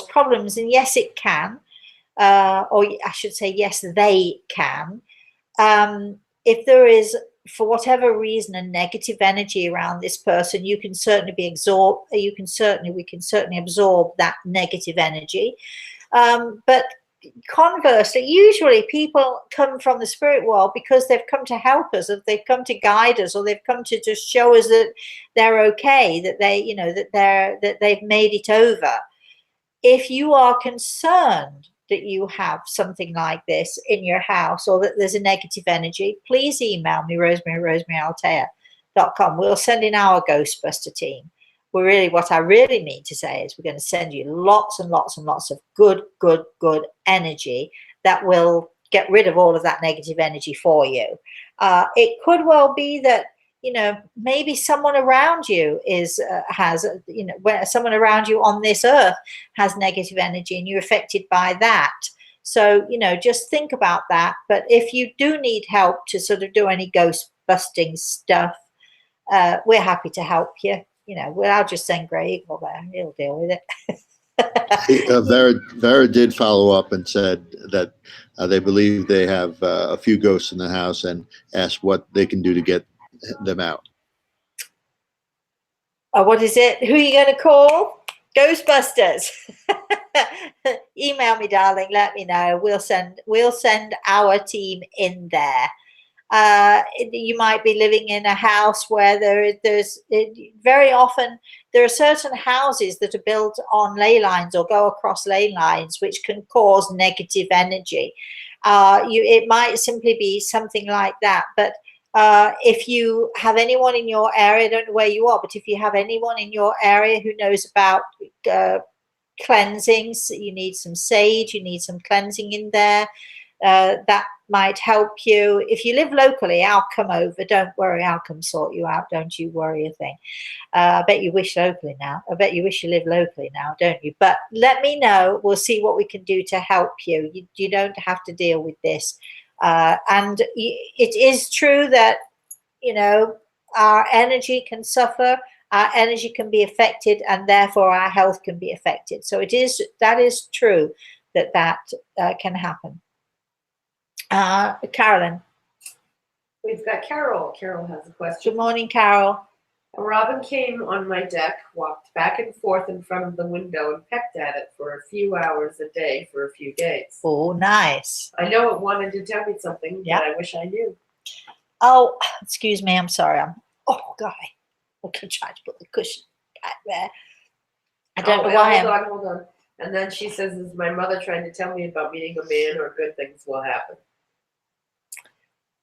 problems? And yes, it can. Or I should say, yes, they can. If there is, for whatever reason, a negative energy around this person, we can certainly absorb that negative energy. But conversely, usually people come from the spirit world because they've come to help us, or they've come to guide us, or they've come to just show us that they're okay, that that they've made it over. If you are concerned that you have something like this in your house, or that there's a negative energy, please email me, rosemary@rosemaryalaltea.com. We'll send in our Ghostbuster team. What I really mean to say is we're going to send you lots and lots and lots of good energy that will get rid of all of that negative energy for you. It could well be that, maybe someone around you someone around you on this earth has negative energy and you're affected by that. So, just think about that. But if you do need help to sort of do any ghost busting stuff, we're happy to help you. I'll just send Greg over there. He'll deal with it. Vera did follow up and said that they believe they have a few ghosts in the house, and asked what they can do to get them out. What is it? Who are you going to call? Ghostbusters. Email me, darling. Let me know. We'll send our team in there. You might be living in a house where there's very often there are certain houses that are built on ley lines or go across ley lines, which can cause negative energy. It might simply be something like that. But if you have anyone in your area, I don't know where you are, but if you have anyone in your area who knows about cleansings. You need some sage, you need some cleansing in there. That might help you. If you live locally, I'll come over. Don't worry, I'll come sort you out. Don't you worry a thing. I bet you wish locally now. I bet you wish you lived locally now, don't you? But let me know. We'll see what we can do to help you. You don't have to deal with this. And it is true that, you know, our energy can suffer, our energy can be affected, and therefore our health can be affected. So that is true that can happen. Carolyn. We've got Carol. Carol has a question. Good morning, Carol. A robin came on my deck, walked back and forth in front of the window, and pecked at it for a few hours a day for a few days. Oh, nice. I know it wanted to tell me something, Yeah. but I wish I knew. Oh, excuse me. I'm sorry. Oh, God. I could try to put the cushion back there. I don't know why. Hold on. And then she says, is my mother trying to tell me about meeting a man or good things will happen?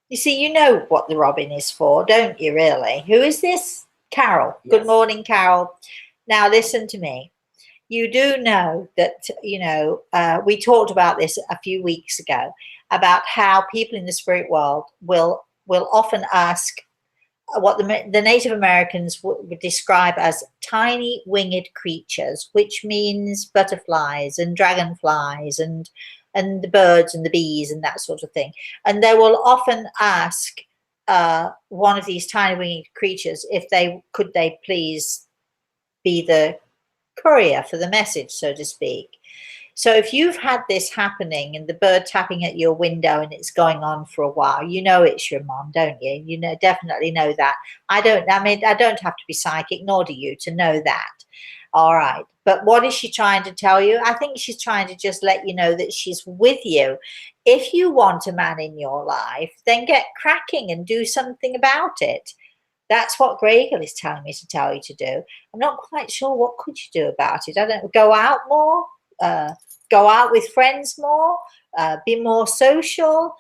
You see, you know what the robin is for, don't you, really? Who is this? Carol. Yes. Good morning, Carol. Now, listen to me. You do know that, you know, we talked about this a few weeks ago, about how people in the spirit world will often ask what the Native Americans would describe as tiny winged creatures, which means butterflies and dragonflies and the birds and the bees and that sort of thing. And they will often ask one of these tiny winged creatures if they please be the courier for the message, so to speak. So if you've had this happening and the bird tapping at your window and it's going on for a while, you know it's your mom, don't you? You know, definitely know that. I don't have to be psychic, nor do you, to know that. All right. But what is she trying to tell you? I think she's trying to just let you know that she's with you. If you want a man in your life, then get cracking and do something about it. That's what Gregor is telling me to tell you to do. I'm not quite sure what could you do about it. I don't go out more. Go out with friends more, be more social,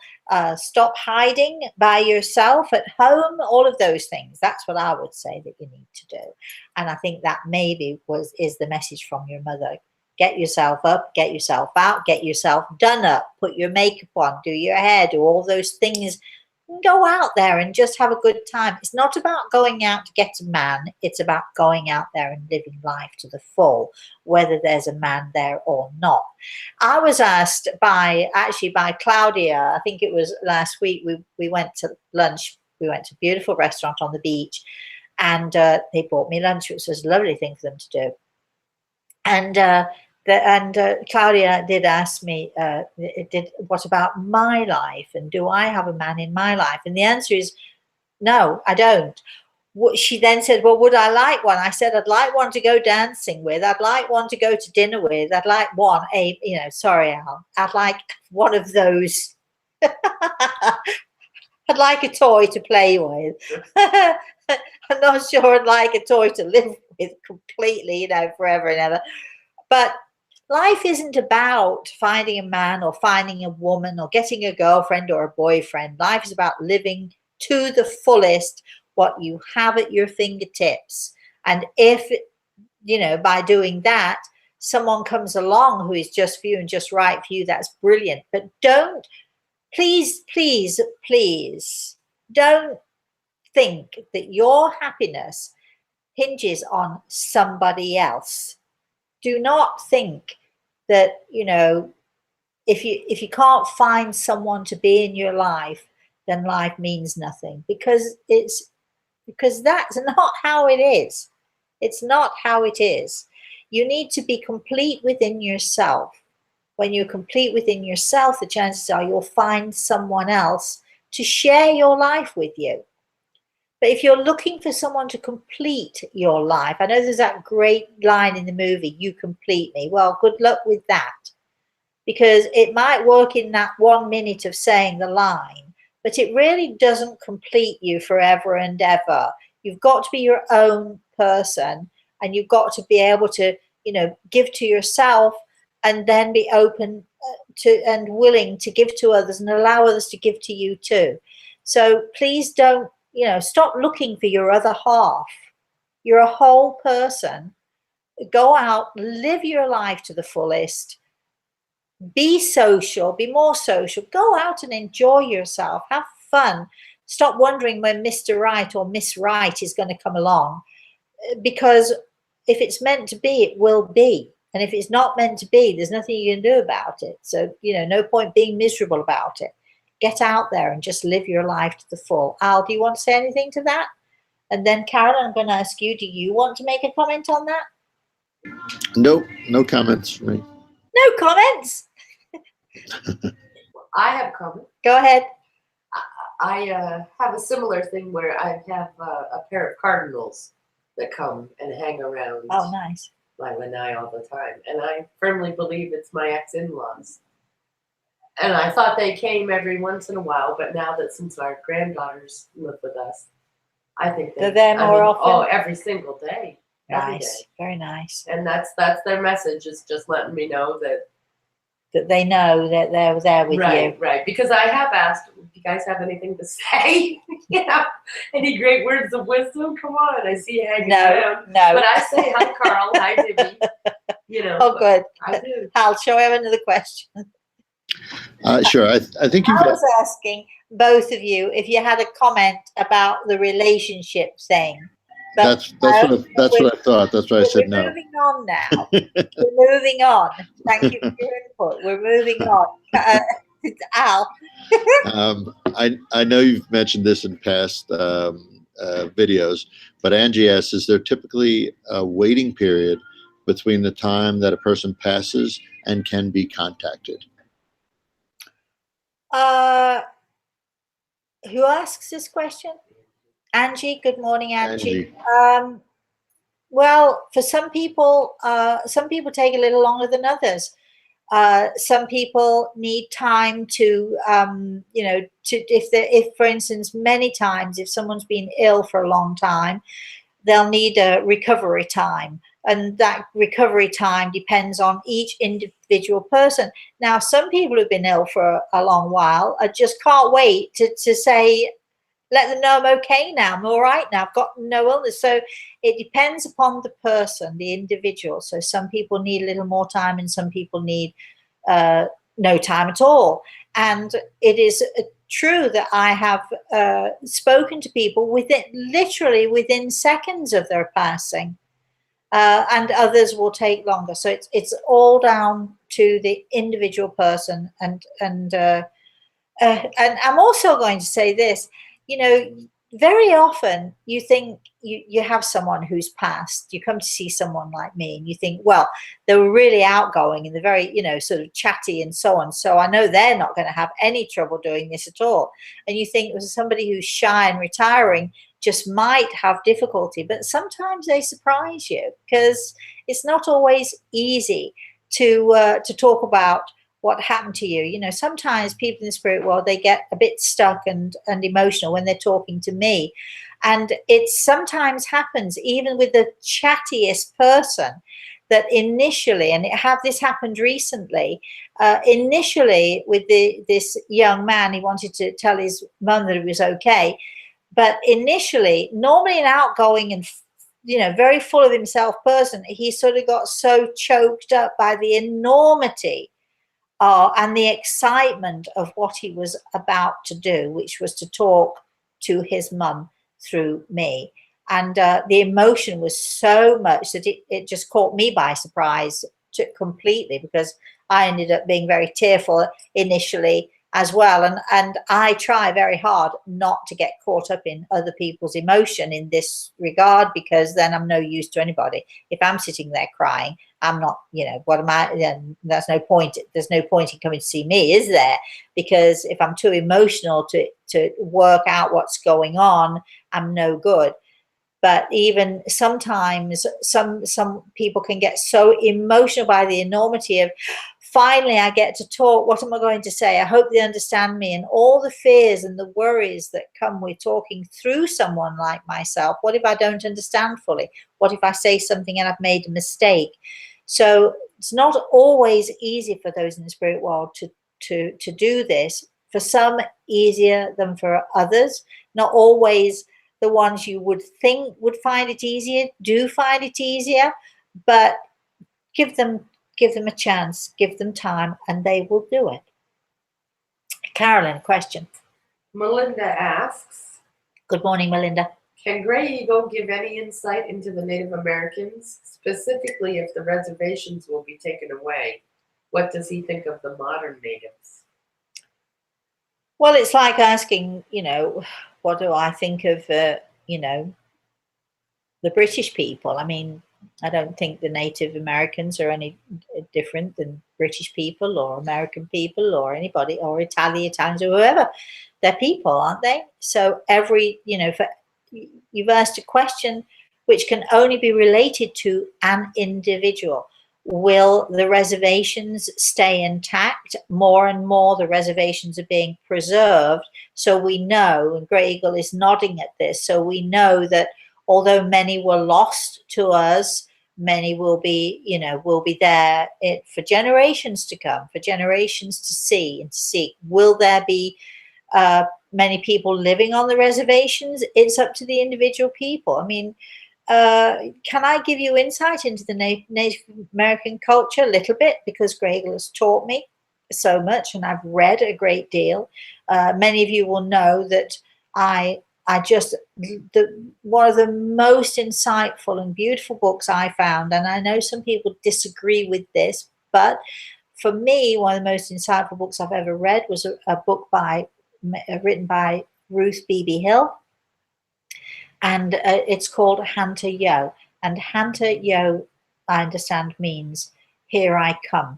stop hiding by yourself at home, all of those things. That's what I would say that you need to do. And I think that maybe is the message from your mother. Get yourself up, get yourself out, get yourself done up, put your makeup on, do your hair, do all those things. Go out there and just have a good time. It's not about going out to get a man. It's about going out there and living life to the full, whether there's a man there or not. I was asked by Claudia, I think it was last week, we went to lunch. We went to a beautiful restaurant on the beach, and they bought me lunch, which was a lovely thing for them to do. And Claudia did ask me, what about my life? And do I have a man in my life? And the answer is, no, I don't. She then said, well, would I like one? I said, I'd like one to go dancing with. I'd like one to go to dinner with. I'd like one, sorry, Al. I'd like one of those. I'd like a toy to play with. I'm not sure I'd like a toy to live with completely, forever and ever. But life isn't about finding a man or finding a woman or getting a girlfriend or a boyfriend. Life is about living to the fullest what you have at your fingertips. And if, by doing that, someone comes along who is just for you and just right for you, that's brilliant. But please don't think that your happiness hinges on somebody else. Do not think that, if you can't find someone to be in your life, then life means nothing, because that's not how it is. It's not how it is. You need to be complete within yourself. When you're complete within yourself, the chances are you'll find someone else to share your life with you. But if you're looking for someone to complete your life, I know there's that great line in the movie, "You complete me." Well, good luck with that, because it might work in that 1 minute of saying the line, but it really doesn't complete you forever and ever. You've got to be your own person, and you've got to be able to, give to yourself, and then be open to and willing to give to others and allow others to give to you too. So please don't, stop looking for your other half. You're a whole person, go out, live your life to the fullest, be social, be more social, go out and enjoy yourself, have fun. Stop wondering when Mr. Right or Miss Right is going to come along, because if it's meant to be, it will be. And if it's not meant to be, there's nothing you can do about it. So, no point being miserable about it. Get out there and just live your life to the full. Al, do you want to say anything to that? And then Carolyn, I'm going to ask you, do you want to make a comment on that? Nope, no comments for me. No comments. I have a comment. Go ahead. I have a similar thing where I have a pair of cardinals that come and hang around Oh, nice. my lanai all the time. And I firmly believe it's my ex-in-laws. And I thought they came every once in a while, but now that since our granddaughters live with us, I think They're there more often? Oh, every single day. Every Nice. day. Very nice. And that's their message, is just letting me know that That they know that they're there with you. Right. Because I have asked, do you guys have anything to say? Any great words of wisdom? Come on, I see you hanging around. No. But I say hi, Carl. Hi, Dibby. Oh, good. I do. Hal, shall I have another question? Sure. I think you've I got. was asking both of you if you had a comment about the relationship thing. But That's what I thought. That's why I said we're no. moving on now. We're moving on. Thank you for your input. We're moving on. Al. I know you've mentioned this in past videos, but Angie asks, is there typically a waiting period between the time that a person passes and can be contacted? Who asks this question? Angie. Good morning, Angie. Well, for some people take a little longer than others. Some people need time to, if for instance, many times, if someone's been ill for a long time, they'll need a recovery time. And that recovery time depends on each individual person. Now, some people who've been ill for a long while just can't wait to say, let them know I'm okay now, I'm all right now, I've got no illness. So it depends upon the person, the individual. So some people need a little more time and some people need no time at all. And it is true that I have spoken to people literally within seconds of their passing, and others will take longer. So it's all down to the individual person. And I'm also going to say this. Very often you think you have someone who's passed. You come to see someone like me and you think, well, they were really outgoing and they're very, sort of chatty and so on. So I know they're not going to have any trouble doing this at all. And you think it was somebody who's shy and retiring just might have difficulty. But sometimes they surprise you, because it's not always easy to talk about what happened to you. Sometimes people in the spirit world, they get a bit stuck and emotional when they're talking to me. And it sometimes happens even with the chattiest person, that initially, and this happened recently, initially with this young man, he wanted to tell his mum that it was okay. But initially, normally an outgoing and very full of himself person, he sort of got so choked up by the enormity and the excitement of what he was about to do, which was to talk to his mum through me. And the emotion was so much that it just caught me by surprise completely, because I ended up being very tearful initially as well. And I try very hard not to get caught up in other people's emotion in this regard, because then I'm no use to anybody. If I'm sitting there crying, I'm not, what am I? Then there's no point. There's no point in coming to see me, is there? Because if I'm too emotional to work out what's going on, I'm no good. But even sometimes some people can get so emotional by the enormity of, finally I get to talk, what am I going to say? I hope they understand me. And all the fears and the worries that come with talking through someone like myself. What if I don't understand fully? What if I say something and I've made a mistake? So it's not always easy for those in the spirit world to do this. For some, easier than for others. Not always the ones you would think would find it easier do find it easier. but give them a chance, give them time, and they will do it. Carolyn, question. Melinda asks, Good morning, Melinda. can Gray Eagle give any insight into the Native Americans, specifically if the reservations will be taken away? What does he think of the modern natives? Well, it's like asking, what do I think of, the British people? I mean, I don't think the Native Americans are any different than British people or American people or anybody, or Italians or whoever. They're people, aren't they? So you've asked a question which can only be related to an individual. Will the reservations stay intact? More and more the reservations are being preserved. So we know, and Grey Eagle is nodding at this, so we know that although many were lost to us, many will be there for generations to come, for generations to see and to seek. Will there be many people living on the reservations? It's up to the individual people. I mean, can I give you insight into the Native American culture a little bit? Because Grey Eagle has taught me so much and I've read a great deal. Many of you will know that one of the most insightful and beautiful books I found, and I know some people disagree with this, but for me, one of the most insightful books I've ever read was a book written by Ruth B.B. Hill, and it's called Hanta Yo. And Hanta Yo, I understand, means here I come.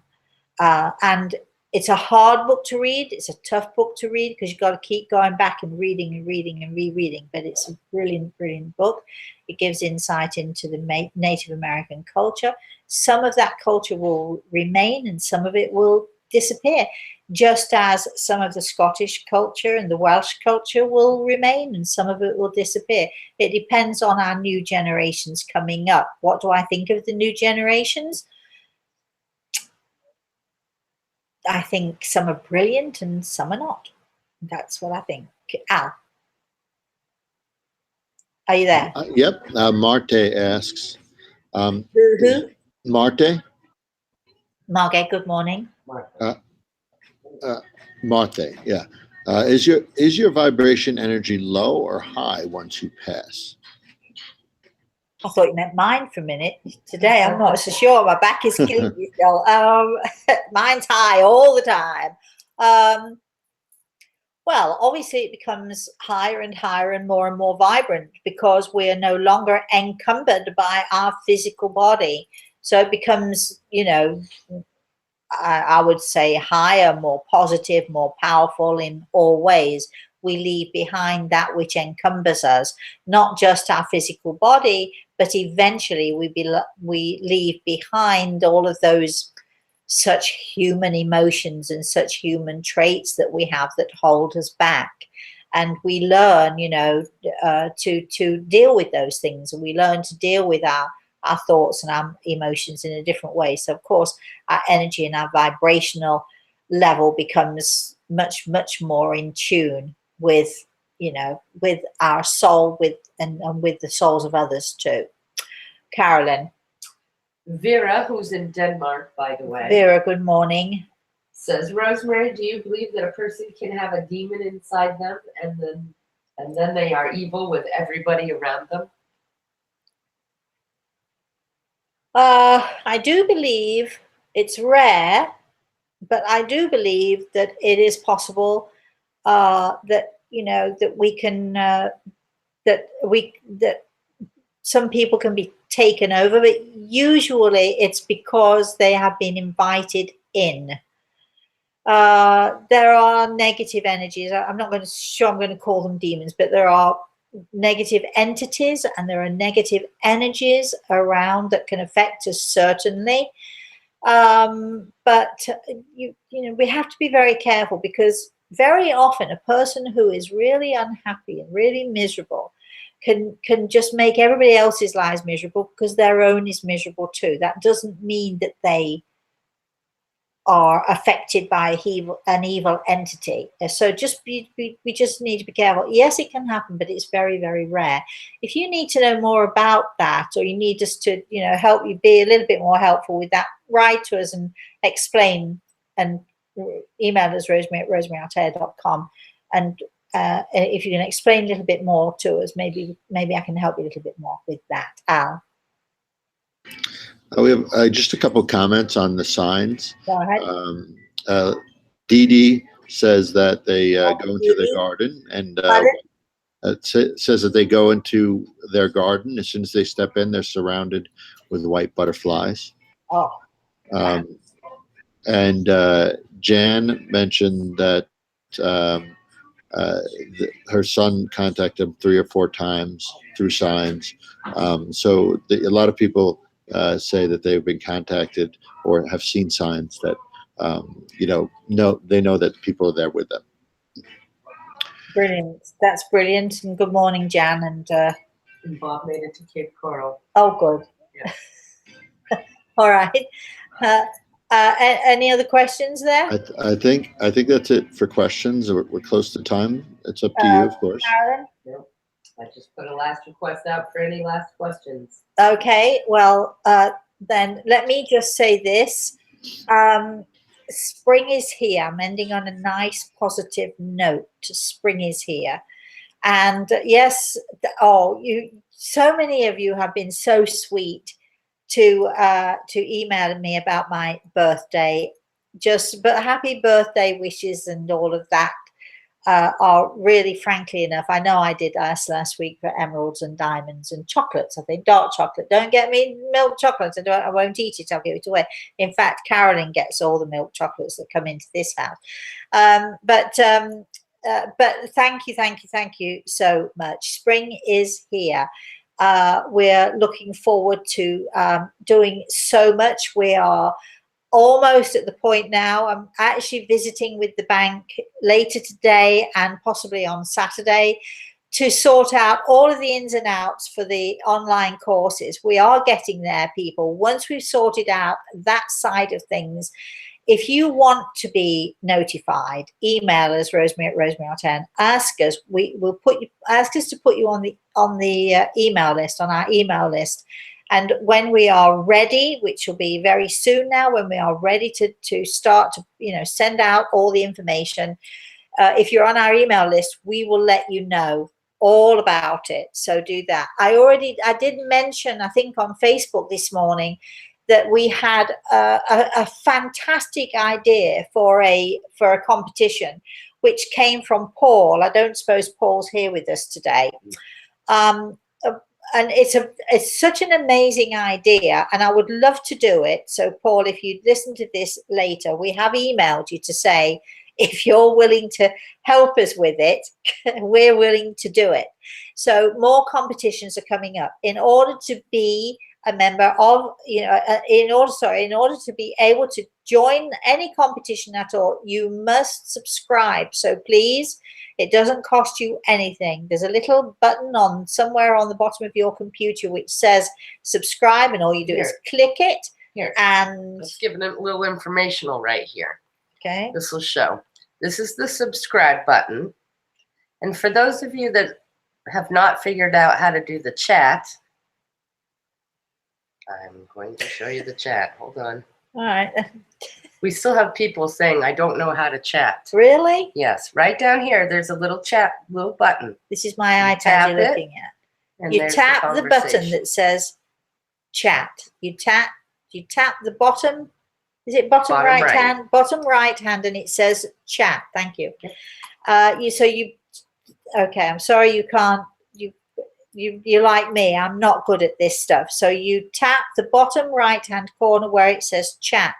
And it's a hard book to read. It's a tough book to read because you've got to keep going back and reading and reading and rereading. But it's a brilliant, brilliant book. It gives insight into the Native American culture. Some of that culture will remain and some of it will disappear, just as some of the Scottish culture and the Welsh culture will remain and some of it will disappear. It depends on our new generations coming up. What do I think of the new generations? I think some are brilliant and some are not. That's what I think. Al, are you there? Yep. Marte asks. Who? Marte? Margaret, good morning. Marte, yeah. Is your vibration energy low or high once you pass? I thought you meant mine for a minute. Today, I'm not so sure. My back is killing me still. Mine's high all the time. Well, obviously it becomes higher and higher and more vibrant because we are no longer encumbered by our physical body. So it becomes, I would say higher, more positive, more powerful in all ways. We leave behind that which encumbers us, not just our physical body, but eventually we leave behind all of those such human emotions and such human traits that we have that hold us back. And we learn, to deal with those things, and we learn to deal with our thoughts and our emotions in a different way. So of course our energy and our vibrational level becomes much, much more in tune with, with our soul, and with the souls of others too. Carolyn. Vera, who's in Denmark, by the way. Vera, good morning. Says, Rosemary, do you believe that a person can have a demon inside them and then they are evil with everybody around them? I do believe it's rare, but I do believe that it is possible that we can that some people can be taken over, but usually it's because they have been invited in. There are negative energies. I'm not going to call them demons, but there are negative entities and there are negative energies around that can affect us, certainly. But we have to be very careful, because very often a person who is really unhappy and really miserable can just make everybody else's lives miserable because their own is miserable too. That doesn't mean that they are affected by an evil entity. So we just need to be careful. Yes, it can happen, but it's very, very rare. If you need to know more about that, or you need us to, help you be a little bit more helpful with that, write to us and explain, and email us, rosemary@rosemaryaLtea.com. And if you can explain a little bit more to us, maybe I can help you a little bit more with that. Al? We have just a couple comments on the signs. Go ahead. Dee Dee says that they go into Dee the Dee? garden, and Pardon? it says that they go into their garden. As soon as they step in, they're surrounded with white butterflies. Oh, And Jan mentioned that her son contacted him 3 or 4 times through signs. So a lot of people say that they've been contacted or have seen signs that they know that people are there with them. brilliant. That's brilliant. And good morning, Jan. And Bob made it to Cape Coral. Oh, good. Yeah. All right. Any other questions there? I think that's it for questions. We're close to time. It's up to you, of course. Karen? Nope. I just put a last request out for any last questions. Okay. Well, then let me just say this. Spring is here. I'm ending on a nice positive note. Spring is here. And yes, so many of you have been so sweet to email me about my birthday. But happy birthday wishes and all of that are really, frankly enough, I know I did ask last week for emeralds and diamonds and chocolates. I think dark chocolate. Don't get me milk chocolates. I won't eat it. I'll give it away. In fact, Carolyn gets all the milk chocolates that come into this house. But thank you so much. Spring is here. We're looking forward to doing so much. We are almost at the point now. I'm actually visiting with the bank later today and possibly on Saturday to sort out all of the ins and outs for the online courses. We are getting there, people. Once we've sorted out that side of things, if you want to be notified, email us, Rosemary@rosemary.10. Ask us. Ask us to put you on the email list, on our email list. And when we are ready, which will be very soon now, when we are ready to start to send out all the information, if you're on our email list, we will let you know all about it. So do that. I did mention, I think on Facebook this morning, that we had a fantastic idea for a competition, which came from Paul. I don't suppose Paul's here with us today. And it's such an amazing idea, and I would love to do it. So Paul, if you listen to this later, we have emailed you to say if you're willing to help us with it, we're willing to do it. So more competitions are coming up. In order to be a member of, in order to be able to join any competition at all, you must subscribe. So please, it doesn't cost you anything. There's a little button on somewhere on the bottom of your computer which says subscribe, and all you do is click it. Here, and let's give it a little informational right here. Okay. This will show. This is the subscribe button. And for those of you that have not figured out how to do the chat, I'm going to show you the chat. Hold on. All right. We still have people saying, I don't know how to chat. Really? Yes. Right down here, there's a little button. This is my iPad you're looking at. And You tap the button that says chat. You tap the bottom. Is it bottom right hand? Bottom right hand, and it says chat. Thank you. Okay, I'm sorry you can't. You're like me. I'm not good at this stuff. So you tap the bottom right hand corner where it says chat.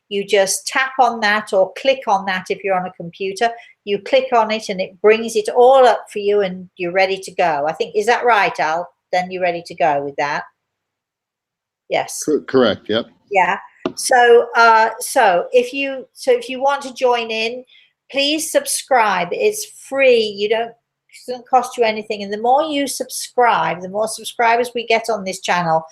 You just tap on that or click on that if you're on a computer. You click on it and it brings it all up for you and you're ready to go. I think, is that right, Al? Then you're ready to go with that. Yes. Correct. Yep. Yeah. So if you want to join in, please subscribe. It's free. It doesn't cost you anything. And the more you subscribe, the more subscribers we get on this channel,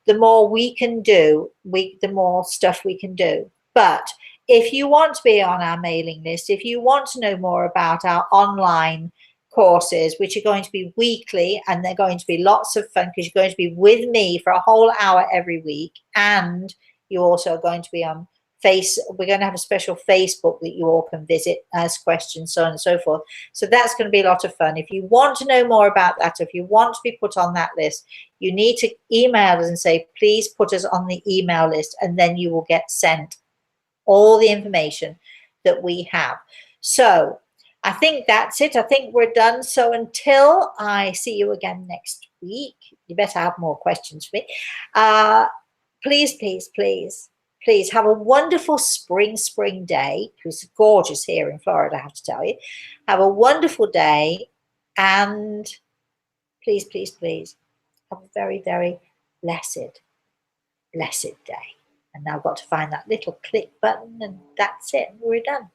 the more we can do. The more stuff we can do. But if you want to be on our mailing list, if you want to know more about our online courses, which are going to be weekly, and they're going to be lots of fun because you're going to be with me for a whole hour every week, and you also are going to be on we're going to have a special Facebook that you all can visit, ask questions, so on and so forth. So that's going to be a lot of fun. If you want to know more about that, if you want to be put on that list, you need to email us and say, please put us on the email list, and then you will get sent all the information that we have. So I think that's it. I think we're done. So until I see you again next week, you better have more questions for me. Please, please, please, please have a wonderful spring day. It's gorgeous here in Florida, I have to tell you. Have a wonderful day, and please, please, please have a very, very blessed day. And now I've got to find that little click button, and that's it. We're done.